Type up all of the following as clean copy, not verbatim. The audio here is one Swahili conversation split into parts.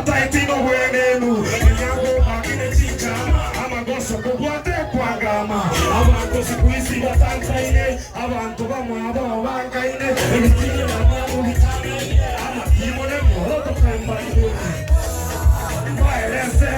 taitino wenenu. Yango bakine chicha, ama goso kukwate kwa gama. Abantu sikuisi batankaine, abantu bamwaba wabankaine. Emikini na mamu hitanaine, ama kimone moroto kambaine. Waelese.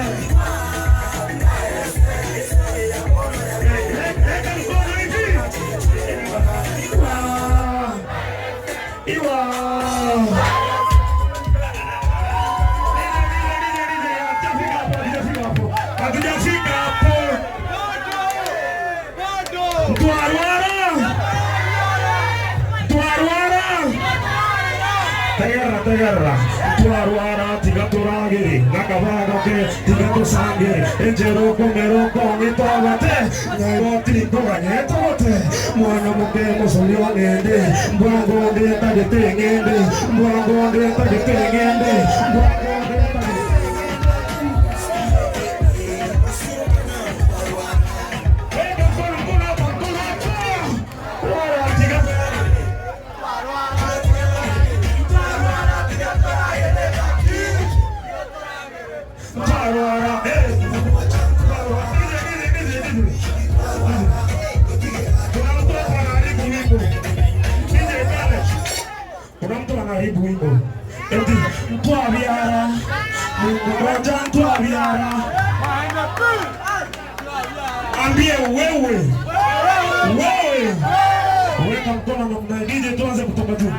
Terra, tuaruara, tigaturagiri, nakavagoke, tigatusangiri, enjero komero komi togate, nairoti koganyetote, mwana mukemo solio ngende, mbwango ndeta getengende, mbwango ndeta getengende, mbwango ndeta getengende. Haribu wimbo eti mtwabiara Mungu moja mtwabiara. Ambie wewe weka mkono namna DJ, tuanze kutoka juu.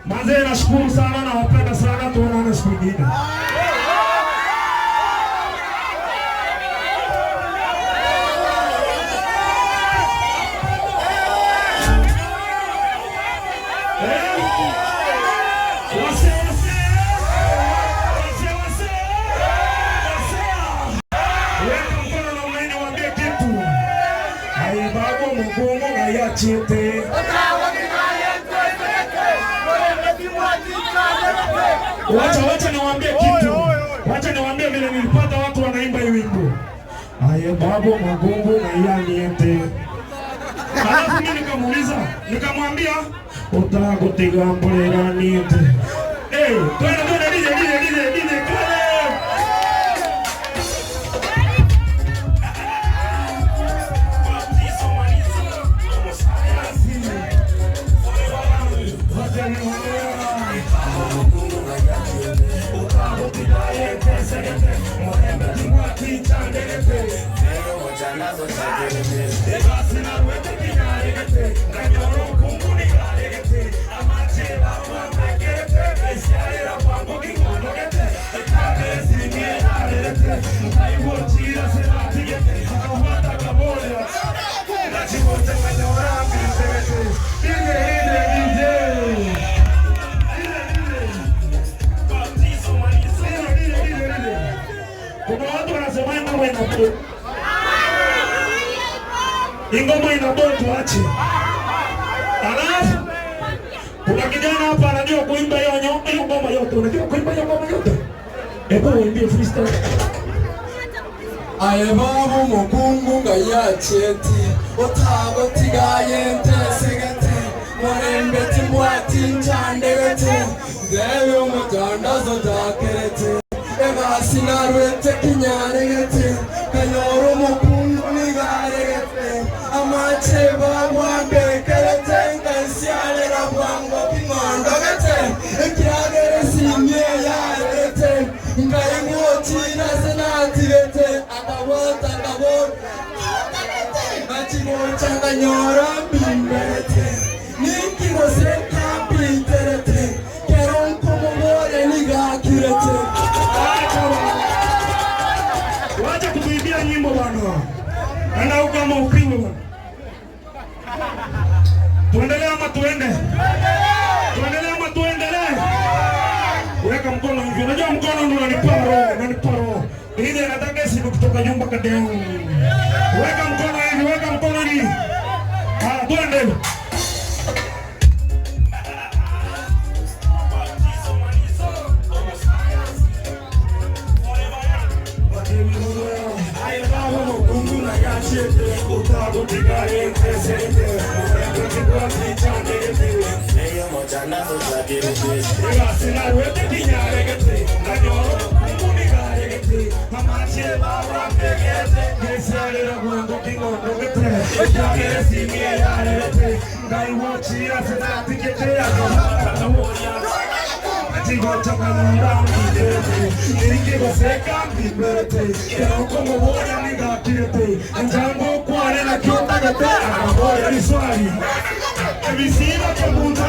Mazee, nashukuru sana na wapenda sana, tuonane siku nyingine. Wacha niwaambie kitu. Wacha niwaambie vile nilipata watu wanaimba hii wimbo. Aye Babu magungu na yaniete. Alafu mimi nikamuuliza, nikamwambia utagutiga mbolera niete. Twende DJ kale. Ingoma inabotu ache. Alafu kuna kijana hapa anajua kuimba hiyo ngoma yote. Unajua kuimba hiyo ngoma yote? Hebu uimbie freestyle. Aye Babu mukungu ngayacheti otagotigaye ntesegete morembeti mwati nchandegete dewe umutandazo dakerete egasina rwete kinyaregete kanyoro mukungu nigaregete amache bagwambekerete nkansiale rabwango kingondogete ekiagere simye yarete ngayingoti nasenatirete akabota achimocha nyora bimbete nikigose kapiterete keron komore nigakirete. Wacha kutuibia nyimbo bwana. Ana ukama upingo bwana. Tuendelee ama tuende? Tuendelee ama tuendelee? Weka mkono hivi. Unajua mkono ndio unanipa roho. Ile nataka siku kutoka nyumba kadeo. Weka mkono hivi. Twende. Visina che punta